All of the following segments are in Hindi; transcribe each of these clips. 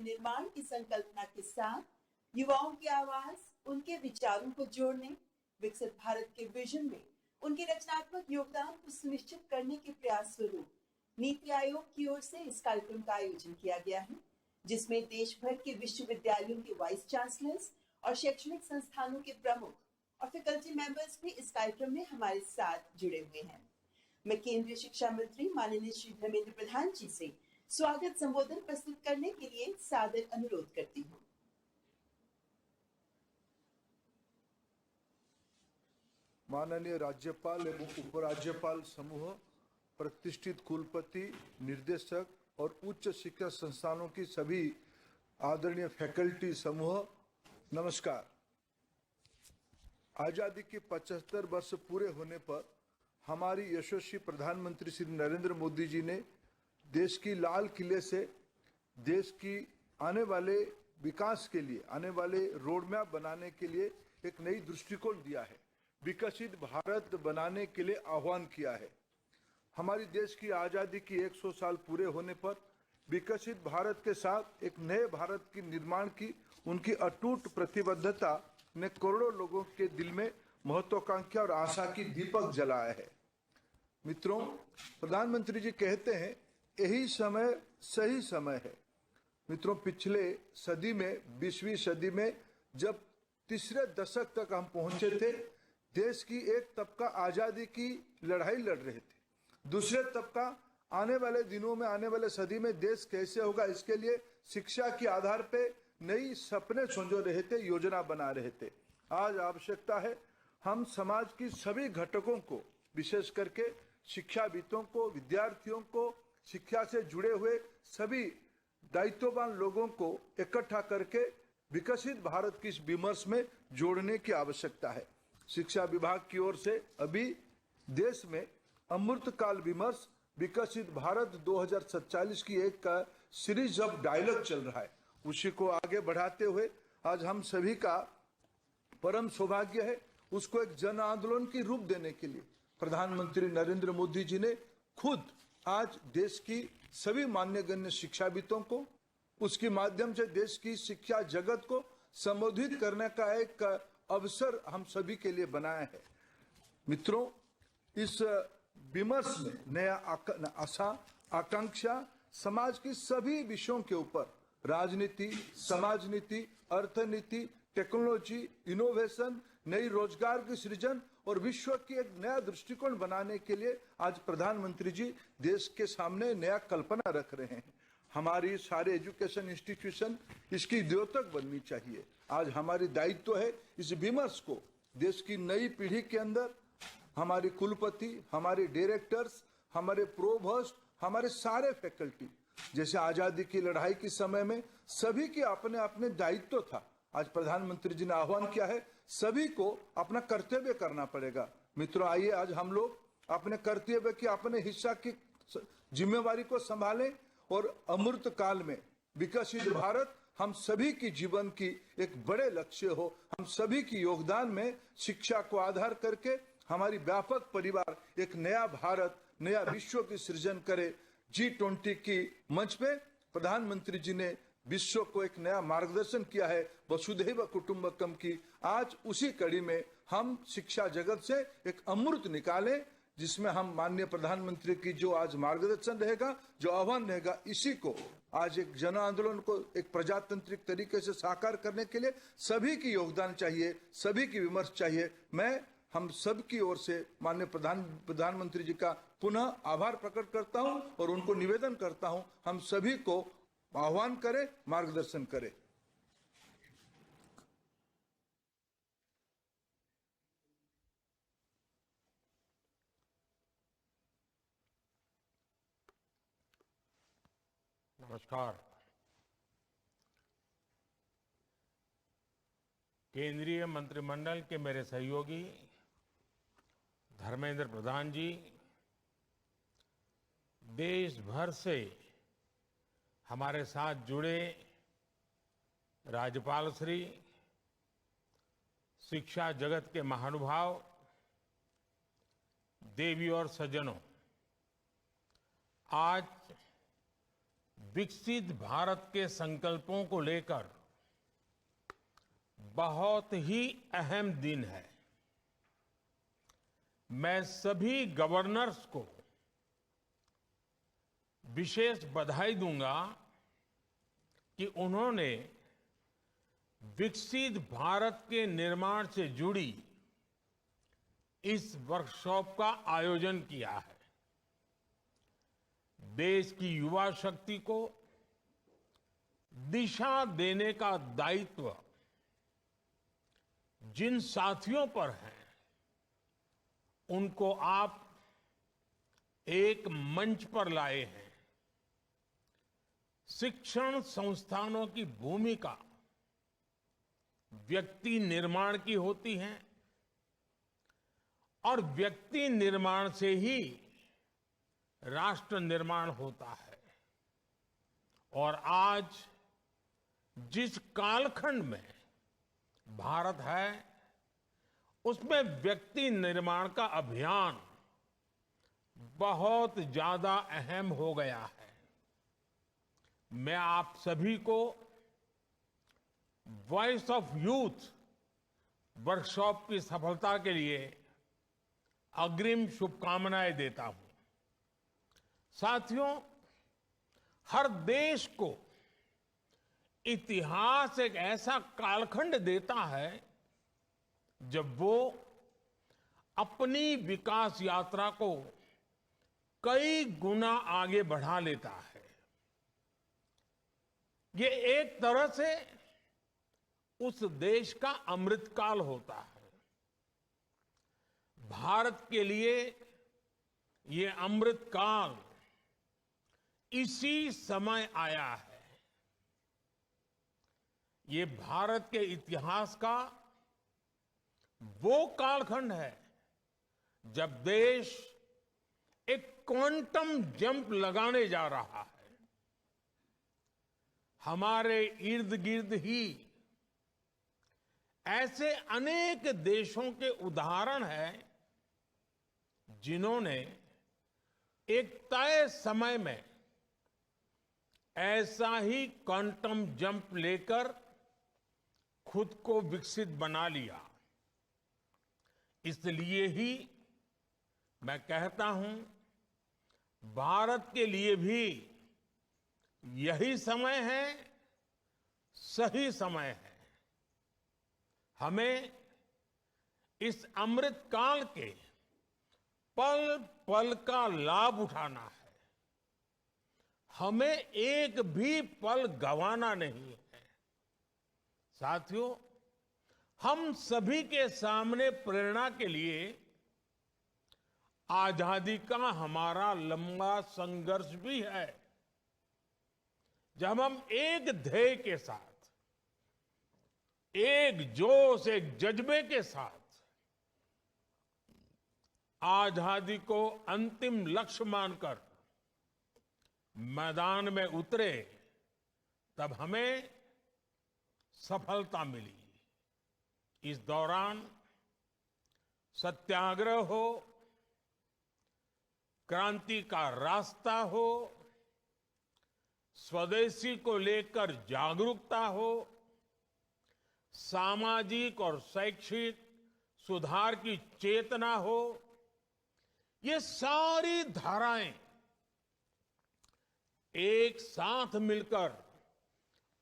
निर्माण की संकल्पना के साथ युवाओं की आवाज, उनके विचारों को जोड़ने, विकसित भारत के विजन में उनके रचनात्मक योगदान को सुनिश्चित करने के प्रयास स्वरूप नीति आयोग की ओर से इस कार्यक्रम का आयोजन किया गया है, जिसमें देश भर के विश्वविद्यालयों के वाइस चांसलर्स और शैक्षणिक संस्थानों के प्रमुख और फैकल्टी मेंबर्स भी इस कार्यक्रम में हमारे साथ जुड़े हुए हैं। मैं केंद्रीय शिक्षा मंत्री माननीय श्री धर्मेंद्र प्रधान जी से स्वागत संबोधन प्रस्तुत करने के लिए सादर अनुरोध करती हूँ। माननीय राज्यपाल एवं उपराज्यपाल समूह, प्रतिष्ठित कुलपति, निर्देशक और उच्च शिक्षा संस्थानों की सभी आदरणीय फैकल्टी समूह, नमस्कार। आजादी के 75 वर्ष पूरे होने पर हमारी यशस्वी प्रधानमंत्री श्री नरेंद्र मोदी जी ने देश की लाल किले से देश की आने वाले विकास के लिए, आने वाले रोड मैप बनाने के लिए एक नई दृष्टिकोण दिया है, विकसित भारत बनाने के लिए आह्वान किया है। हमारी देश की आजादी की 100 साल पूरे होने पर विकसित भारत के साथ एक नए भारत की निर्माण की उनकी अटूट प्रतिबद्धता ने करोड़ों लोगों के दिल में महत्वाकांक्षा और आशा की दीपक जलाया है। मित्रों, प्रधानमंत्री जी कहते हैं यही समय सही समय है। मित्रों, पिछले सदी में, 20वीं सदी में जब तीसरे दशक तक हम पहुंचे थे, देश की एक तबका आजादी की लड़ाई लड़ रहे थे, दूसरे तबका आने वाले दिनों में, आने वाले सदी में देश कैसे होगा इसके लिए शिक्षा के आधार पे नई सपने संजो रहे थे, योजना बना रहे थे। आज आवश्यकता है हम समाज की सभी घटकों को, विशेष करके शिक्षाविदों को, विद्यार्थियों को, शिक्षा से जुड़े हुए सभी दायित्ववान लोगों को इकट्ठा करके विकसित भारत की इस विमर्श में जोड़ने की आवश्यकता है। शिक्षा विभाग की ओर से अभी देश में अमृतकाल विमर्श विकसित भारत 2047 की एक सीरीज ऑफ डायलॉग चल रहा है। उसी को आगे बढ़ाते हुए आज हम सभी का परम सौभाग्य है उसको एक जन आंदोलन की रूप देने के लिए प्रधानमंत्री नरेंद्र मोदी जी ने खुद आज देश की सभी मान्यगण्य शिक्षाविदों को, उसके माध्यम से देश की शिक्षा जगत को संबोधित करने का एक अवसर हम सभी के लिए बनाया है। मित्रों, इस विमर्श में नया आशा, आकांक्षा समाज की सभी विषयों के ऊपर, राजनीति, समाज नीति, अर्थनीति, टेक्नोलॉजी, इनोवेशन, नई रोजगार की सृजन और विश्व की एक नया दृष्टिकोण बनाने के लिए आज प्रधानमंत्री जी देश के सामने नया कल्पना रख रहे हैं। हमारी सारे एजुकेशन इंस्टीट्यूशन इसकी द्योतक बननी चाहिए। आज हमारी दायित्व है इस विमर्श को देश की नई पीढ़ी के अंदर हमारे कुलपति, हमारे डायरेक्टर्स, हमारे प्रोवोस्ट, हमारे सारे फैकल्टी, जैसे आजादी की लड़ाई के समय में सभी के अपने अपने दायित्व था, आज प्रधानमंत्री जी ने आह्वान किया है सभी को अपना कर्तव्य करना पड़ेगा। मित्रों, आइए आज हम लोग अपने कर्तव्य की, अपने हिस्सा की जिम्मेवारी को संभालें और अमृत काल में विकसित भारत हम सभी की जीवन की एक बड़े लक्ष्य हो। हम सभी की योगदान में शिक्षा को आधार करके हमारी व्यापक परिवार एक नया भारत, नया विश्व की सृजन करे। G20 की मंच पे प्रधानमंत्री जी ने विश्व को एक नया मार्गदर्शन किया है वसुधैव कुटुंबकम की। आज उसी कड़ी में हम शिक्षा जगत से एक अमृत निकालें, जिसमें हम माननीय प्रधानमंत्री की जो आज मार्गदर्शन रहेगा, जो आह्वान रहेगा, इसी को आज एक जन आंदोलन को एक प्रजातांत्रिक तरीके से साकार करने के लिए सभी की योगदान चाहिए, सभी की विमर्श चाहिए। मैं हम सब की ओर से माननीय प्रधानमंत्री जी का पुनः आभार प्रकट करता हूं और उनको निवेदन करता हूं हम सभी को आह्वान करें, मार्गदर्शन करें। नमस्कार। केंद्रीय मंत्रिमंडल के मेरे सहयोगी धर्मेंद्र प्रधान जी, देश भर से हमारे साथ जुड़े राज्यपाल श्री, शिक्षा जगत के महानुभाव, देवी और सज्जनों, आज विकसित भारत के संकल्पों को लेकर बहुत ही अहम दिन है। मैं सभी गवर्नर्स को विशेष बधाई दूंगा कि उन्होंने विकसित भारत के निर्माण से जुड़ी इस वर्कशॉप का आयोजन किया है। देश की युवा शक्ति को दिशा देने का दायित्व जिन साथियों पर है, उनको आप एक मंच पर लाए हैं। शिक्षण संस्थानों की भूमिका व्यक्ति निर्माण की होती है और व्यक्ति निर्माण से ही राष्ट्र निर्माण होता है। और आज जिस कालखंड में भारत है, उसमें व्यक्ति निर्माण का अभियान बहुत ज्यादा अहम हो गया है। मैं आप सभी को वॉइस ऑफ यूथ वर्कशॉप की सफलता के लिए अग्रिम शुभकामनाएं देता हूं। साथियों, हर देश को इतिहास एक ऐसा कालखंड देता है जब वो अपनी विकास यात्रा को कई गुना आगे बढ़ा लेता है। ये एक तरह से उस देश का अमृतकाल होता है। भारत के लिए ये अमृतकाल इसी समय आया है। ये भारत के इतिहास का वो कालखंड है जब देश एक क्वांटम जंप लगाने जा रहा है। हमारे इर्द गिर्द ही ऐसे अनेक देशों के उदाहरण हैं जिन्होंने एक तय समय में ऐसा ही क्वांटम जंप लेकर खुद को विकसित बना लिया। इसलिए ही मैं कहता हूं, भारत के लिए भी यही समय है, सही समय है। हमें इस अमृत काल के पल पल का लाभ उठाना है। हमें एक भी पल गंवाना नहीं है। साथियों, हम सभी के सामने प्रेरणा के लिए आजादी का हमारा लंबा संघर्ष भी है। जब हम एक ध्येय के साथ, एक जोश, एक जज्बे के साथ आजादी को अंतिम लक्ष्य मानकर मैदान में उतरे, तब हमें सफलता मिली। इस दौरान सत्याग्रह हो, क्रांति का रास्ता हो, स्वदेशी को लेकर जागरूकता हो, सामाजिक और शैक्षिक सुधार की चेतना हो, ये सारी धाराएं एक साथ मिलकर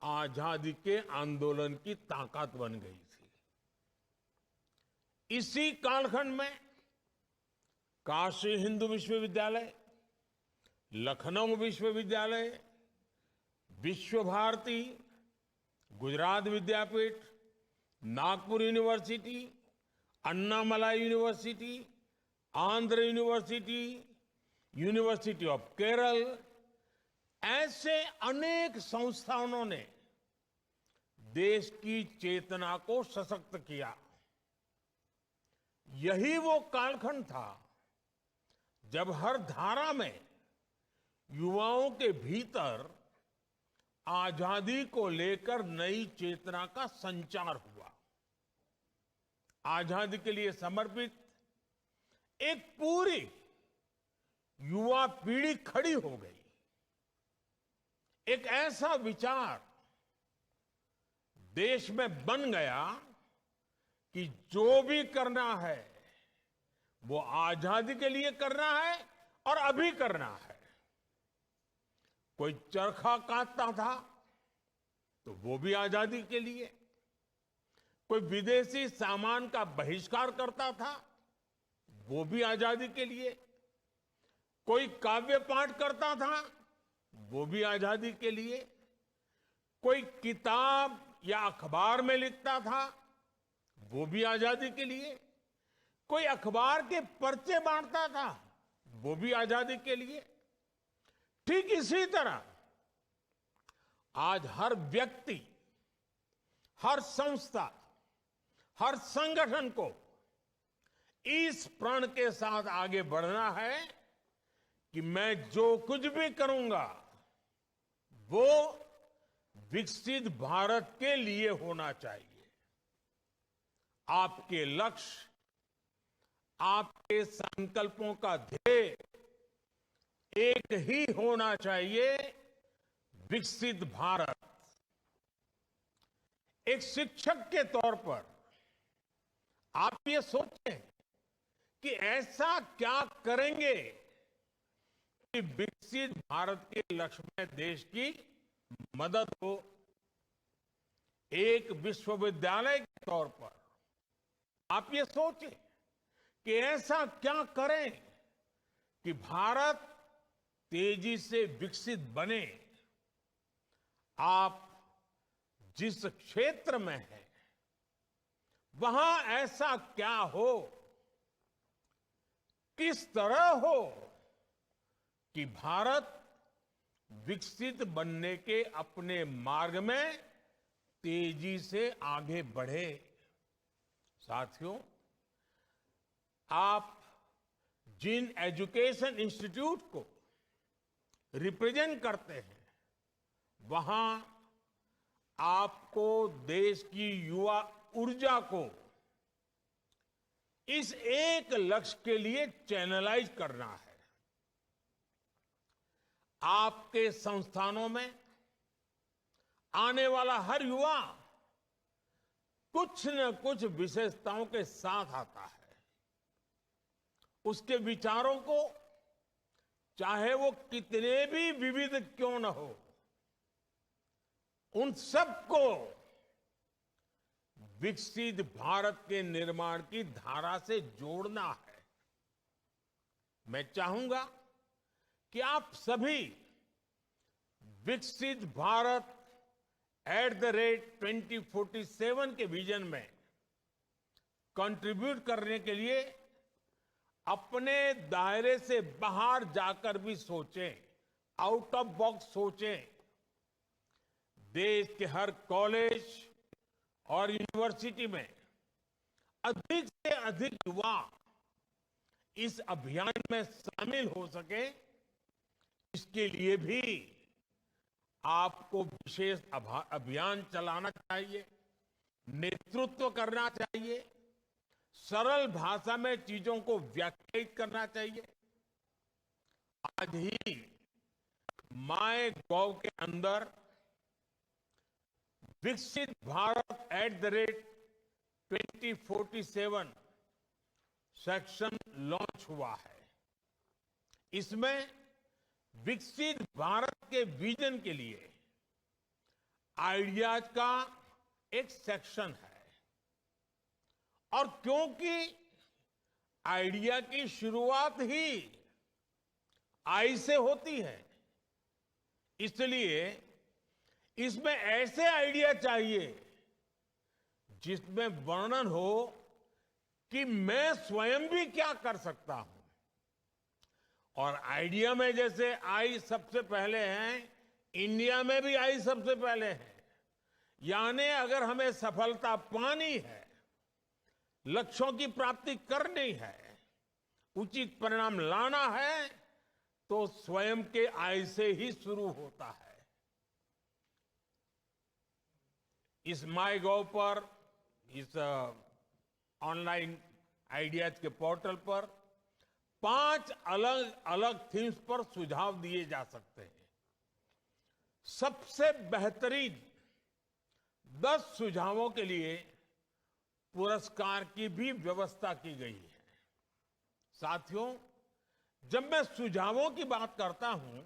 आजादी के आंदोलन की ताकत बन गई थी। इसी कालखंड में काशी हिंदू विश्वविद्यालय, लखनऊ विश्वविद्यालय, Vishwa Bharati, Gujarat Vidyapith, Nagpur university, Annamalai university, Andhra university, university of Kerala, ऐसे अनेक संस्थानों ने देश की चेतना को सशक्त किया। यही वो कालखंड था जब हर धारा में युवाओं के भीतर आजादी को लेकर नई चेतना का संचार हुआ। आजादी के लिए समर्पित एक पूरी युवा पीढ़ी खड़ी हो गई। एक ऐसा विचार देश में बन गया कि जो भी करना है वो आजादी के लिए करना है और अभी करना है। कोई चरखा काटता था तो वो भी आजादी के लिए, कोई विदेशी सामान का बहिष्कार करता था वो भी आजादी के लिए, कोई काव्य पाठ करता था वो भी आजादी के लिए, कोई किताब या अखबार में लिखता था वो भी आजादी के लिए, कोई अखबार के पर्चे बांटता था वो भी आजादी के लिए। ठीक इसी तरह आज हर व्यक्ति, हर संस्था, हर संगठन को इस प्रण के साथ आगे बढ़ना है कि मैं जो कुछ भी करूंगा वो विकसित भारत के लिए होना चाहिए। आपके लक्ष्य, आपके संकल्पों का ध्येय एक ही होना चाहिए, विकसित भारत। एक शिक्षक के तौर पर आप ये सोचें कि ऐसा क्या करेंगे कि विकसित भारत के लक्ष्य में देश की मदद हो। एक विश्वविद्यालय के तौर पर आप ये सोचें कि ऐसा क्या करें कि भारत तेजी से विकसित बने। आप जिस क्षेत्र में हैं वहां ऐसा क्या हो, किस तरह हो कि भारत विकसित बनने के अपने मार्ग में तेजी से आगे बढ़े। साथियों, आप जिन एजुकेशन इंस्टीट्यूट को रिप्रेजेंट करते हैं वहां आपको देश की युवा ऊर्जा को इस एक लक्ष्य के लिए चैनलाइज करना है। आपके संस्थानों में आने वाला हर युवा कुछ न कुछ विशेषताओं के साथ आता है। उसके विचारों को चाहे वो कितने भी विविध क्यों न हो, उन सबको विकसित भारत के निर्माण की धारा से जोड़ना है। मैं चाहूंगा कि आप सभी विकसित भारत @2047 के विजन में कंट्रीब्यूट करने के लिए अपने दायरे से बाहर जाकर भी सोचें, आउट ऑफ बॉक्स सोचें। देश के हर कॉलेज और यूनिवर्सिटी में अधिक से अधिक युवा इस अभियान में शामिल हो सके, इसके लिए भी आपको विशेष अभियान चलाना चाहिए, नेतृत्व करना चाहिए, सरल भाषा में चीजों को व्याख्यायित करना चाहिए। आज ही माय गॉव के अंदर विकसित भारत @2047 सेक्शन लॉन्च हुआ है। इसमें विकसित भारत के विजन के लिए आइडियाज का एक सेक्शन है। और क्योंकि आइडिया की शुरुआत ही आई से होती है, इसलिए इसमें ऐसे आइडिया चाहिए जिसमें वर्णन हो कि मैं स्वयं भी क्या कर सकता हूं। और आइडिया में जैसे आई सबसे पहले है, इंडिया में भी आई सबसे पहले है। यानी अगर हमें सफलता पानी है, लक्ष्यों की प्राप्ति करनी है, उचित परिणाम लाना है, तो स्वयं के आय से ही शुरू होता है। इस माय गॉव पर, इस ऑनलाइन आइडियाज के पोर्टल पर 5 अलग अलग थीम्स पर सुझाव दिए जा सकते हैं। सबसे बेहतरीन 10 सुझावों के लिए पुरस्कार की भी व्यवस्था की गई है। साथियों, जब मैं सुझावों की बात करता हूं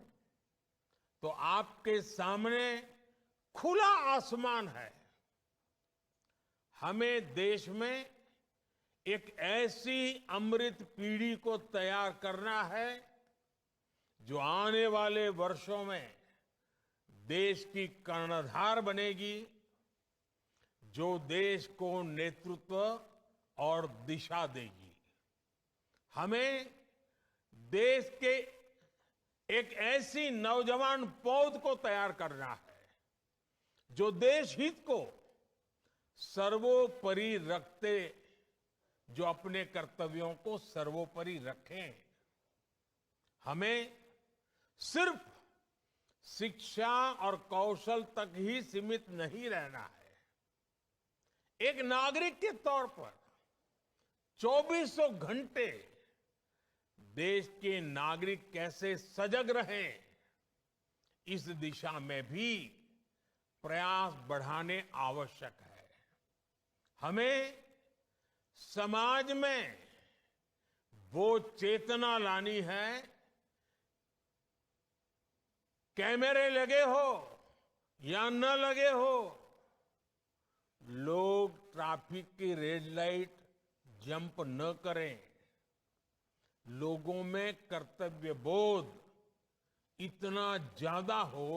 तो आपके सामने खुला आसमान है। हमें देश में एक ऐसी अमृत पीढ़ी को तैयार करना है जो आने वाले वर्षों में देश की कर्णधार बनेगी, जो देश को नेतृत्व और दिशा देगी। हमें देश के एक ऐसी नौजवान पौध को तैयार करना है जो देश हित को सर्वोपरि रखते, जो अपने कर्तव्यों को सर्वोपरि रखें। हमें सिर्फ शिक्षा और कौशल तक ही सीमित नहीं रहना है। एक नागरिक के तौर पर 2400 घंटे देश के नागरिक कैसे सजग रहें, इस दिशा में भी प्रयास बढ़ाने आवश्यक है। हमें समाज में वो चेतना लानी है, कैमरे लगे हो या न लगे हो, लोग ट्रैफिक की रेड लाइट जंप न करें। लोगों में कर्तव्य बोध इतना ज्यादा हो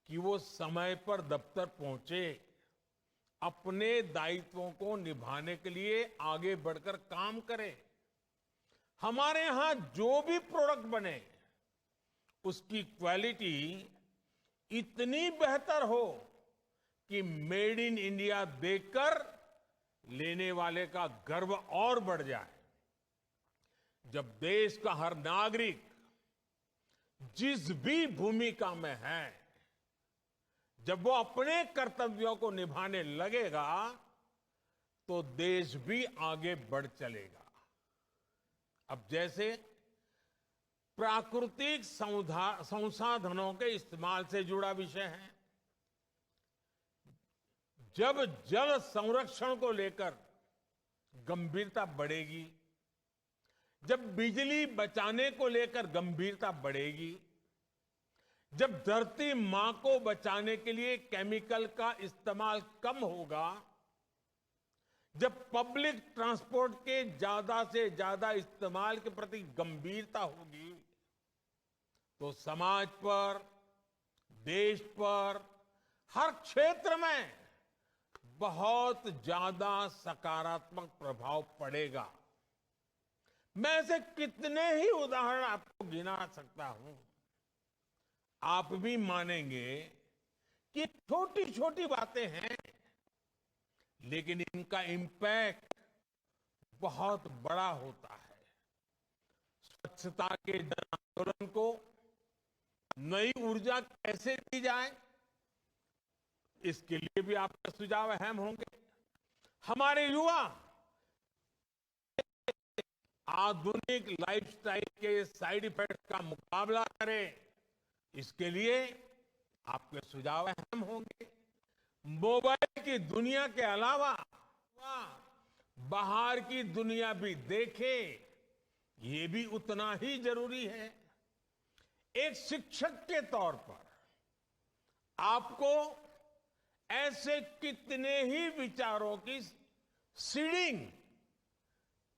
कि वो समय पर दफ्तर पहुंचे, अपने दायित्वों को निभाने के लिए आगे बढ़कर काम करें। हमारे यहां जो भी प्रोडक्ट बने उसकी क्वालिटी इतनी बेहतर हो कि मेड इन इंडिया देखकर लेने वाले का गर्व और बढ़ जाए। जब देश का हर नागरिक जिस भी भूमिका में है, जब वो अपने कर्तव्यों को निभाने लगेगा तो देश भी आगे बढ़ चलेगा। अब जैसे प्राकृतिक संसाधनों के इस्तेमाल से जुड़ा विषय है, जब जल संरक्षण को लेकर गंभीरता बढ़ेगी, जब बिजली बचाने को लेकर गंभीरता बढ़ेगी, जब धरती मां को बचाने के लिए केमिकल का इस्तेमाल कम होगा, जब पब्लिक ट्रांसपोर्ट के ज्यादा से ज्यादा इस्तेमाल के प्रति गंभीरता होगी, तो समाज पर, देश पर, हर क्षेत्र में बहुत ज्यादा सकारात्मक प्रभाव पड़ेगा। मैं ऐसे कितने ही उदाहरण आपको गिना सकता हूं। आप भी मानेंगे कि छोटी छोटी बातें हैं, लेकिन इनका इम्पैक्ट बहुत बड़ा होता है। स्वच्छता के जन आंदोलन को नई ऊर्जा कैसे दी जाए, इसके लिए भी आपके सुझाव अहम होंगे। हमारे युवा आधुनिक लाइफस्टाइल के साइड इफेक्ट का मुकाबला करें, इसके लिए आपके सुझाव अहम होंगे। मोबाइल की दुनिया के अलावा बाहर की दुनिया भी देखें, ये भी उतना ही जरूरी है। एक शिक्षक के तौर पर आपको ऐसे कितने ही विचारों की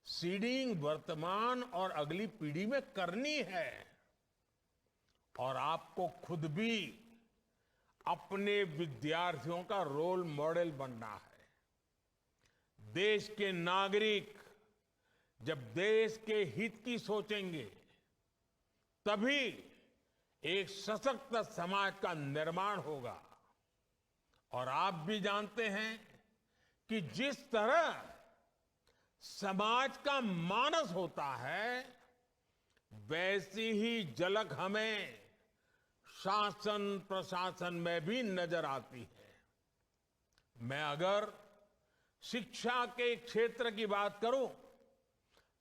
सीडिंग वर्तमान और अगली पीढ़ी में करनी है, और आपको खुद भी अपने विद्यार्थियों का रोल मॉडल बनना है। देश के नागरिक जब देश के हित की सोचेंगे, तभी एक सशक्त समाज का निर्माण होगा। और आप भी जानते हैं कि जिस तरह समाज का मानस होता है, वैसी ही झलक हमें शासन प्रशासन में भी नजर आती है। मैं अगर शिक्षा के क्षेत्र की बात करूं,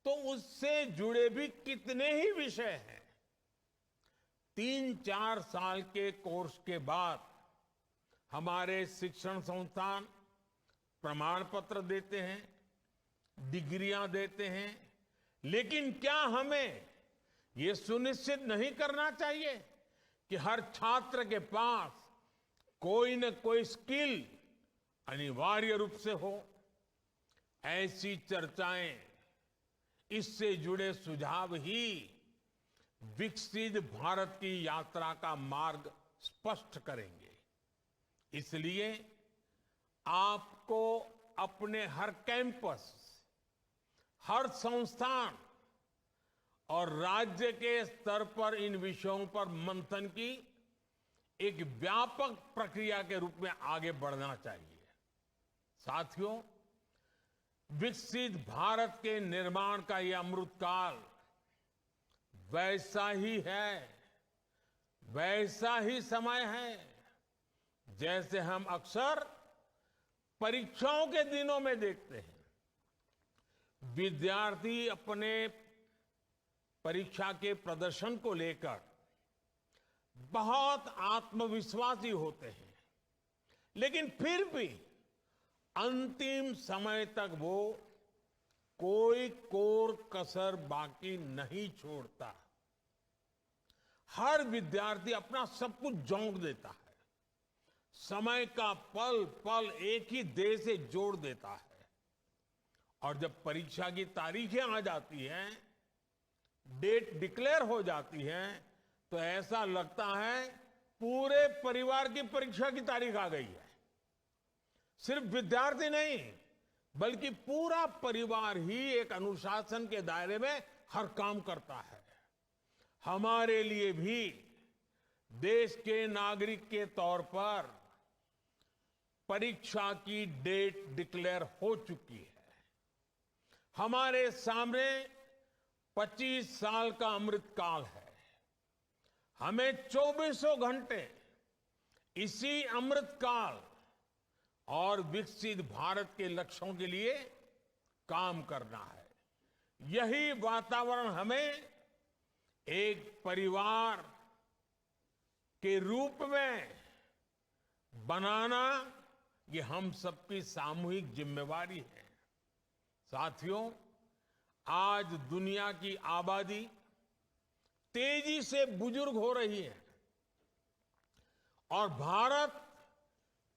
तो उससे जुड़े भी कितने ही विषय हैं। 3-4 साल के कोर्स के बाद हमारे शिक्षण संस्थान प्रमाण पत्र देते हैं, डिग्रियां देते हैं, लेकिन क्या हमें ये सुनिश्चित नहीं करना चाहिए कि हर छात्र के पास कोई न कोई स्किल अनिवार्य रूप से हो? ऐसी चर्चाएं, इससे जुड़े सुझाव ही विकसित भारत की यात्रा का मार्ग स्पष्ट करेंगे। इसलिए आपको अपने हर कैंपस, हर संस्थान और राज्य के स्तर पर इन विषयों पर मंथन की एक व्यापक प्रक्रिया के रूप में आगे बढ़ना चाहिए। साथियों, विकसित भारत के निर्माण का यह अमृतकाल वैसा ही है, वैसा ही समय है जैसे हम अक्सर परीक्षाओं के दिनों में देखते हैं। विद्यार्थी अपने परीक्षा के प्रदर्शन को लेकर बहुत आत्मविश्वासी होते हैं, लेकिन फिर भी अंतिम समय तक वो कोई कोर कसर बाकी नहीं छोड़ता। हर विद्यार्थी अपना सब कुछ झोंक देता है, समय का पल पल एक ही देह से जोड़ देता है, और जब परीक्षा की तारीखें आ जाती हैं, डेट डिक्लेयर हो जाती है, तो ऐसा लगता है पूरे परिवार की परीक्षा की तारीख आ गई है। सिर्फ विद्यार्थी नहीं, बल्कि पूरा परिवार ही एक अनुशासन के दायरे में हर काम करता है। हमारे लिए भी देश के नागरिक के तौर पर परीक्षा की डेट डिक्लेयर हो चुकी है। हमारे सामने 25 साल का अमृतकाल है। हमें 24 घंटे इसी अमृतकाल और विकसित भारत के लक्ष्यों के लिए काम करना है। यही वातावरण हमें एक परिवार के रूप में बनाना, ये हम सबकी सामूहिक जिम्मेवारी है। साथियों, आज दुनिया की आबादी तेजी से बुजुर्ग हो रही है और भारत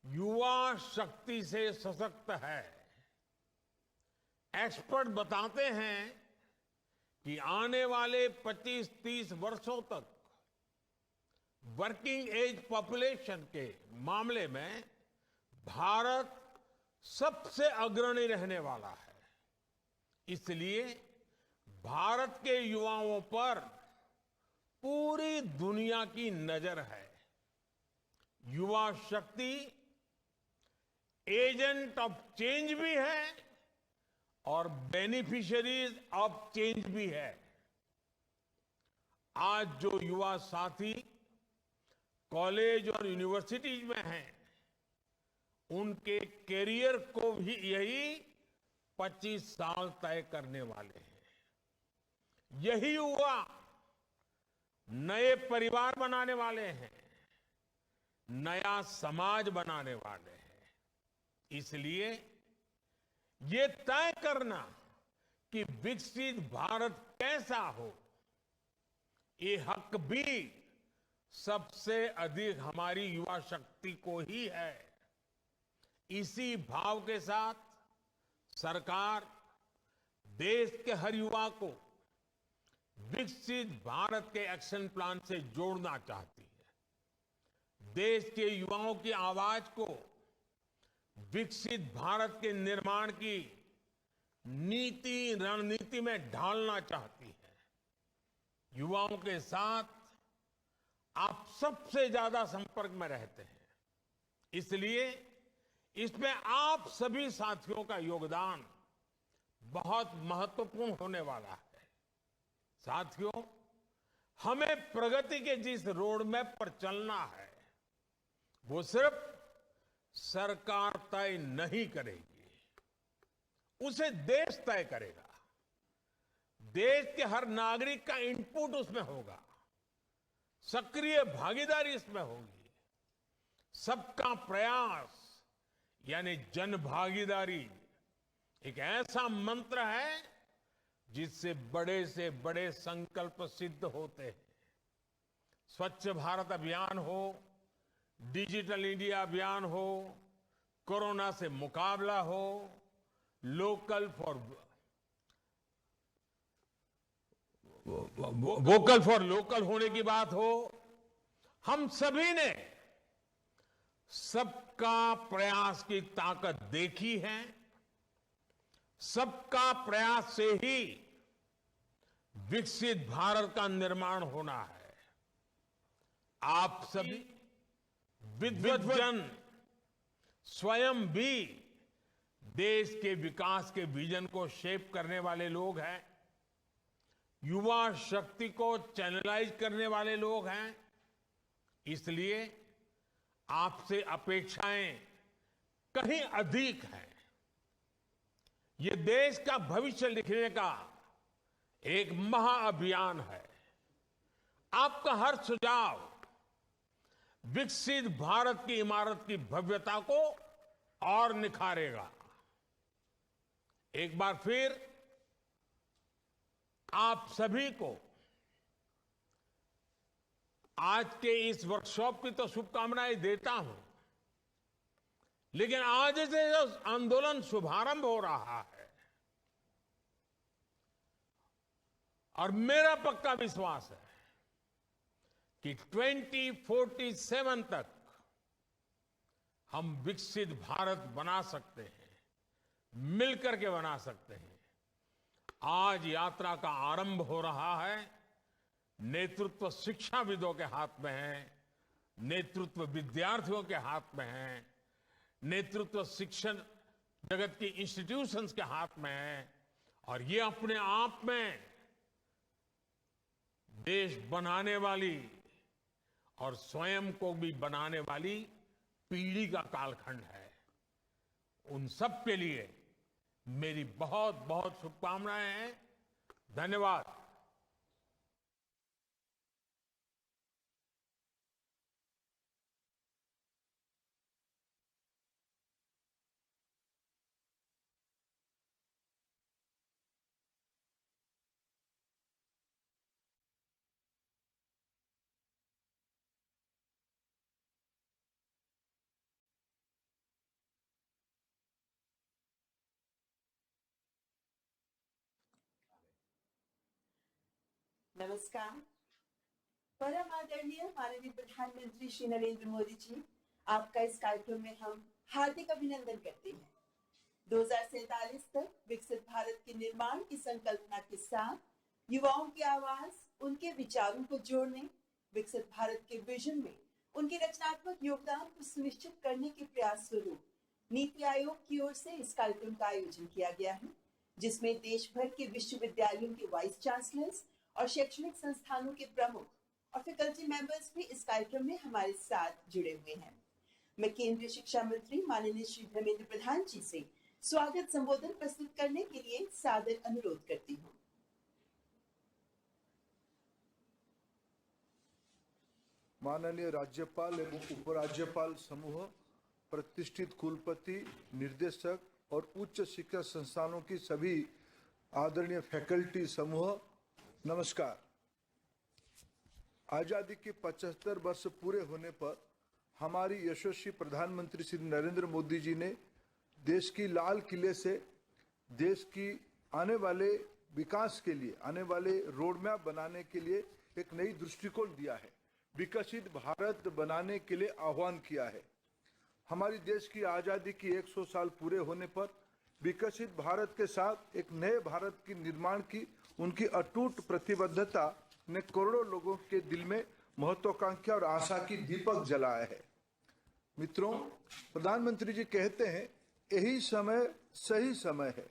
युवा शक्ति से सशक्त है। एक्सपर्ट बताते हैं कि आने वाले 25-30 वर्षों तक वर्किंग एज पॉपुलेशन के मामले में भारत सबसे अग्रणी रहने वाला है। इसलिए भारत के युवाओं पर पूरी दुनिया की नजर है। युवा शक्ति एजेंट ऑफ चेंज भी है और बेनिफिशियरीज ऑफ चेंज भी है। आज जो युवा साथी कॉलेज और यूनिवर्सिटीज में हैं, उनके करियर को भी यही 25 साल तय करने वाले हैं। यही युवा नए परिवार बनाने वाले हैं, नया समाज बनाने वाले हैं। इसलिए ये तय करना कि विकसित भारत कैसा हो, ये हक भी सबसे अधिक हमारी युवा शक्ति को ही है। इसी भाव के साथ सरकार देश के हर युवा को विकसित भारत के एक्शन प्लान से जोड़ना चाहती है। देश के युवाओं की आवाज को विकसित भारत के निर्माण की नीति रणनीति में ढालना चाहती है। युवाओं के साथ आप सबसे ज्यादा संपर्क में रहते हैं, इसलिए इसमें आप सभी साथियों का योगदान बहुत महत्वपूर्ण होने वाला है। साथियों, हमें प्रगति के जिस रोड मैप पर चलना है, वो सिर्फ सरकार तय नहीं करेगी, उसे देश तय करेगा। देश के हर नागरिक का इनपुट उसमें होगा। सक्रिय भागीदारी इसमें होगी। सबका प्रयास यानी जन भागीदारी एक ऐसा मंत्र है जिससे बड़े से बड़े संकल्प सिद्ध होते हैं। स्वच्छ भारत अभियान हो, डिजिटल इंडिया अभियान हो, कोरोना से मुकाबला हो, वोकल फॉर लोकल होने की बात हो, हम सभी ने सबका प्रयास की ताकत देखी है। सबका प्रयास से ही विकसित भारत का निर्माण होना है। आप सभी विद्वज्जन स्वयं भी देश के विकास के विजन को शेप करने वाले लोग हैं। युवा शक्ति को चैनलाइज करने वाले लोग हैं। इसलिए आपसे अपेक्षाएं कहीं अधिक हैं। ये देश का भविष्य लिखने का एक महाअभियान है। आपका हर सुझाव विकसित भारत की इमारत की भव्यता को और निखारेगा। एक बार फिर आप सभी को आज के इस वर्कशॉप की तो शुभकामनाएं देता हूं, लेकिन आज से जो आंदोलन शुभारंभ हो रहा है और मेरा पक्का विश्वास है कि 2047 तक हम विकसित भारत बना सकते हैं, मिलकर के बना सकते हैं। आज यात्रा का आरंभ हो रहा है। नेतृत्व शिक्षाविदों के हाथ में है, नेतृत्व विद्यार्थियों के हाथ में है, नेतृत्व शिक्षण जगत की इंस्टीट्यूशंस के हाथ में है। और ये अपने आप में देश बनाने वाली और स्वयं को भी बनाने वाली पीढ़ी का कालखंड है। उन सब के लिए मेरी बहुत बहुत शुभकामनाएं हैं। धन्यवाद। नमस्कार। परम आदरणीय माननीय प्रधानमंत्री श्री नरेंद्र मोदी जी, आपका इस कार्यक्रम में हम हार्दिक अभिनंदन करते हैं। 2047 तक विकसित भारत के निर्माण की संकल्पना के साथ युवाओं की आवाज, उनके विचारों को जोड़ने, विकसित भारत के विजन में उनके रचनात्मक योगदान को सुनिश्चित करने के प्रयास स्वरूप नीति आयोग की ओर से इस कार्यक्रम का आयोजन किया गया है, जिसमें देश भर के विश्वविद्यालयों के वाइस चांसलर्स और शैक्षणिक संस्थानों के प्रमुख और फैकल्टी मेंबर्स भी इस कार्यक्रम में हमारे साथ जुड़े हुए हैं। मैं केंद्रीय शिक्षा मंत्री माननीय श्री धर्मेंद्र प्रधान जी से स्वागत संबोधन प्रस्तुत करने के लिए सादर अनुरोध करती हूँ। माननीय राज्यपाल एवं उपराज्यपाल समूह, प्रतिष्ठित कुलपति, निर्देशक और उच्च शिक्षा संस्थानों की सभी आदरणीय फैकल्टी समूह, नमस्कार। आजादी के 75 वर्ष पूरे होने पर हमारी यशस्वी प्रधानमंत्री श्री नरेंद्र मोदी जी ने देश की लाल किले से देश की आने वाले विकास के लिए, आने वाले रोड मैप बनाने के लिए एक नई दृष्टिकोण दिया है, विकसित भारत बनाने के लिए आह्वान किया है। हमारी देश की आजादी की 100 साल पूरे होने पर विकसित भारत के साथ एक नए भारत की निर्माण की उनकी अटूट प्रतिबद्धता ने करोड़ों लोगों के दिल में महत्वाकांक्षा और आशा की दीपक जलाया है। मित्रों, प्रधानमंत्री जी कहते हैं यही समय सही समय है।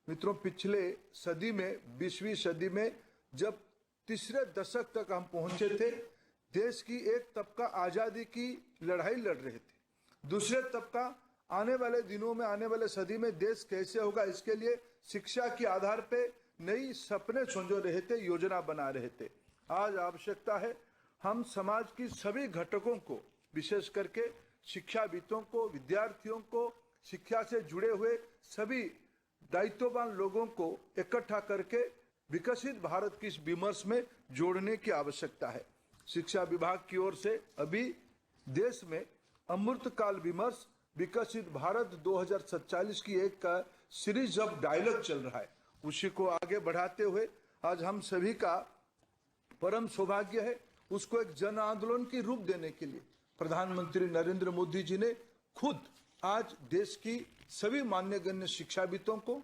मित्रों, पिछले सदी में, 20वीं सदी में जब तीसरे दशक तक हम पहुंचे थे, देश की एक तबका आजादी की लड़ाई लड़ रहे थे, दूसरे तबका आने वाले दिनों में, आने वाले सदी में देश कैसे होगा, इसके लिए शिक्षा के आधार पे नई सपने संजो रहे थे, योजना बना रहे थे। आज आवश्यकता है हम समाज की सभी घटकों को, विशेष करके शिक्षाविदों को, विद्यार्थियों को, शिक्षा से जुड़े हुए सभी दायित्ववान लोगों को इकट्ठा करके विकसित भारत की इस विमर्श में जोड़ने की आवश्यकता है। शिक्षा विभाग की ओर से अभी देश में अमृतकाल विमर्श विकसित भारत 2047 की एक सीरीज ऑफ डायलॉग चल रहा है। उसी को आगे बढ़ाते हुए आज हम सभी का परम सौभाग्य है उसको एक जन आंदोलन की रूप देने के लिए प्रधानमंत्री नरेंद्र मोदी जी ने खुद आज देश की सभी मान्यगण्य शिक्षाविदों को,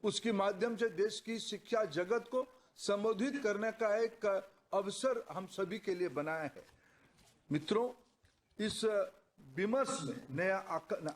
उसके माध्यम से देश की शिक्षा जगत को संबोधित करने का एक अवसर हम सभी के लिए बनाया है। मित्रों, इस विमर्श में नया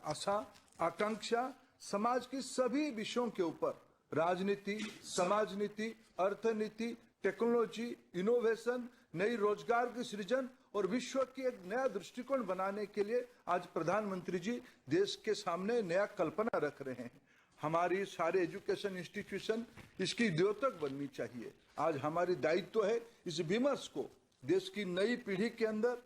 आशा, आकांक्षा समाज की सभी विषयों के ऊपर राजनीति, समाज नीति, अर्थनीति, टेक्नोलॉजी, इनोवेशन, नई रोजगार की सृजन और विश्व की एक नया दृष्टिकोण बनाने के लिए आज प्रधानमंत्री जी देश के सामने नया कल्पना रख रहे हैं। हमारी सारे एजुकेशन इंस्टीट्यूशन इसकी द्योतक बननी चाहिए। आज हमारी दायित्व है इस विमर्श को देश की नई पीढ़ी के अंदर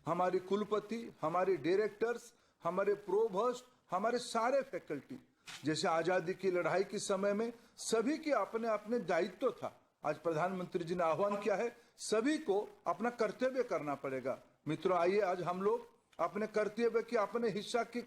हमारी कुलपति, हमारे डायरेक्टर्स, हमारे प्रोभोस्ट, हमारे सारे फैकल्टी, जैसे आजादी की लड़ाई के समय में सभी के अपने अपने दायित्व था, आज प्रधानमंत्री जी ने आह्वान किया है सभी को अपना कर्तव्य करना पड़ेगा। मित्रों, आइए आज हम लोग अपने कर्तव्य की, अपने हिस्सा की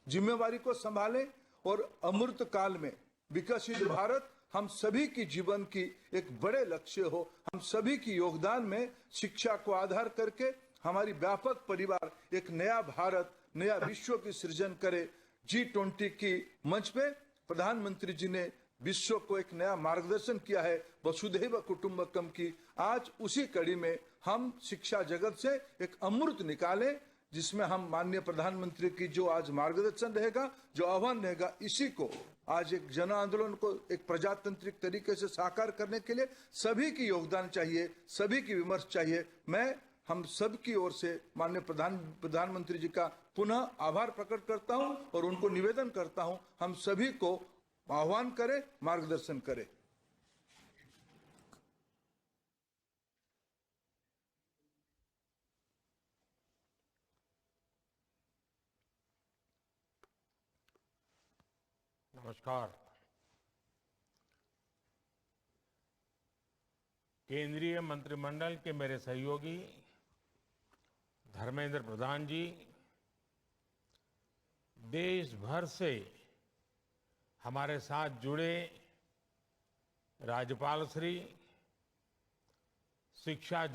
जिम्मेवारी को संभालें और अमृत काल में विकसित भारत हम सभी की जीवन की एक बड़े लक्ष्य हो। हम सभी की योगदान में शिक्षा को आधार करके हमारी व्यापक परिवार एक नया भारत, नया विश्व की सृजन करे। G20 की मंच पे प्रधानमंत्री जी ने विश्व को एक नया मार्गदर्शन किया है वसुधैव कुटुंबकम की। आज उसी कड़ी में हम शिक्षा जगत से एक अमृत निकालें, जिसमें हम माननीय प्रधानमंत्री की जो आज मार्गदर्शन रहेगा, जो आह्वान रहेगा, इसी को आज एक जन आंदोलन को एक प्रजातांत्रिक तरीके से साकार करने के लिए सभी की योगदान चाहिए, सभी की विमर्श चाहिए। मैं हम सब की ओर से माननीय प्रधानमंत्री जी का पुनः आभार प्रकट करता हूं और उनको निवेदन करता हूं हम सभी को आह्वान करें, मार्गदर्शन करें। नमस्कार। केंद्रीय मंत्रिमंडल के मेरे सहयोगी धर्मेंद्र प्रधान जी, देश भर से हमारे साथ जुड़े राज्यपाल श्री, शिक्षा